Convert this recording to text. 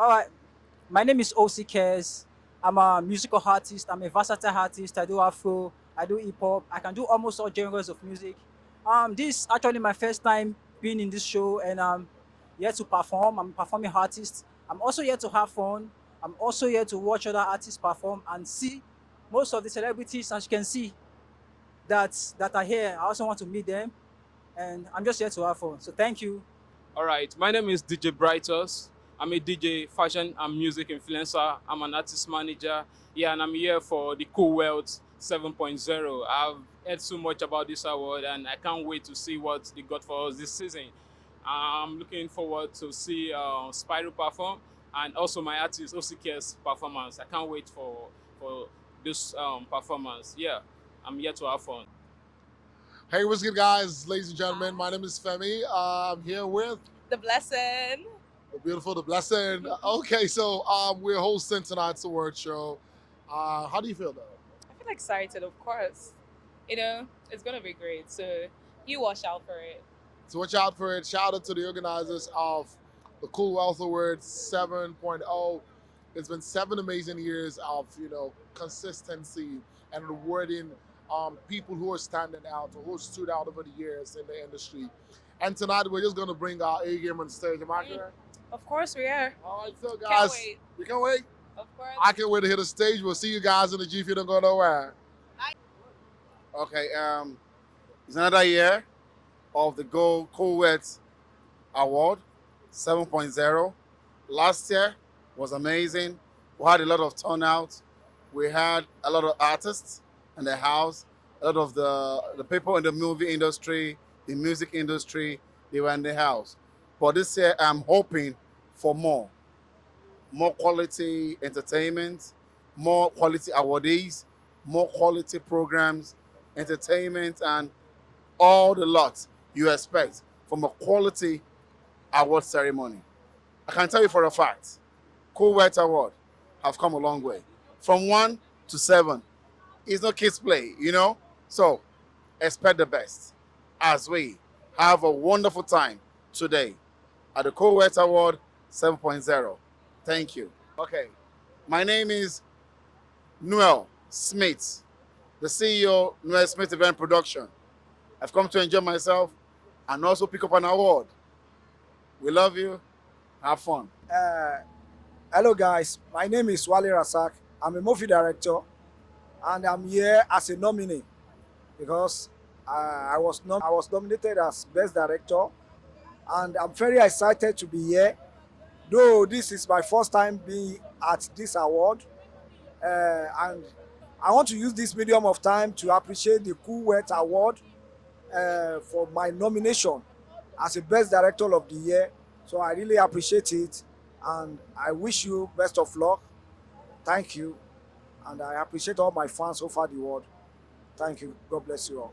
All right, my name is OC Cares. I'm a musical artist. I'm a versatile artist. I do Afro. I do hip hop. I can do almost all genres of music. This is actually my first time being in this show, and here to perform. I'm a performing artist. I'm also here to have fun. I'm also here to watch other artists perform and see most of the celebrities, as you can see, that are here. I also want to meet them, and I'm just here to have fun. So thank you. All right, my name is DJ Brightus. I'm a DJ, fashion and music influencer. I'm an artist manager. Yeah, and I'm here for the Cool World 7.0. I've heard so much about this award, and I can't wait to see what they got for us this season. I'm looking forward to see Spyro perform and also my artist OCK's performance. I can't wait for this performance. Yeah, I'm here to have fun. Hey, what's good, guys? Ladies and gentlemen, my name is Femi. I'm here with The blessing. the beautiful, the blessing. Okay, so we're hosting tonight's award show. How do you feel, though? I feel excited, of course. It's gonna be great. So you watch out for it. So watch out for it. Shout out to the organizers of the Cool Wealth Awards 7.0. It's been 7 amazing years of consistency and rewarding people who are standing out or who stood out over the years in the industry. And tonight we're just gonna bring our A game on stage. Am I correct? Of course we are. All right, so Can't guys, wait. we can wait. Of course. I can't wait to hit the stage. We'll see you guys in the G if you don't go nowhere. Okay, it's another year of the Gold Coolwet Award 7.0. Last year was amazing. We had a lot of turnout. We had a lot of artists in the house, a lot of the people in the movie industry, the music industry, they were in the house. But this year, I'm hoping for more quality entertainment, more quality awardees, more quality programs, entertainment, and all the lot you expect from a quality award ceremony. I can tell you for a fact, Cool White Award have come a long way. From 1 to 7, it's no kids play. So expect the best as we have a wonderful time today at the Cool White Award 7.0. Thank you. Okay, my name is Noel Smith, the CEO, Noel Smith Event Production. I've come to enjoy myself and also pick up an award. We love you. Have fun. Hello guys, my name is Wale Rasak. I'm a movie director and I'm here as a nominee because I was nominated as best director and I'm very excited to be here. Though this is my first time being at this award, and I want to use this medium of time to appreciate the Cool Wet Award for my nomination as the best director of the year. So I really appreciate it and I wish you best of luck. Thank you. And I appreciate all my fans who offered the award. Thank you. God bless you all.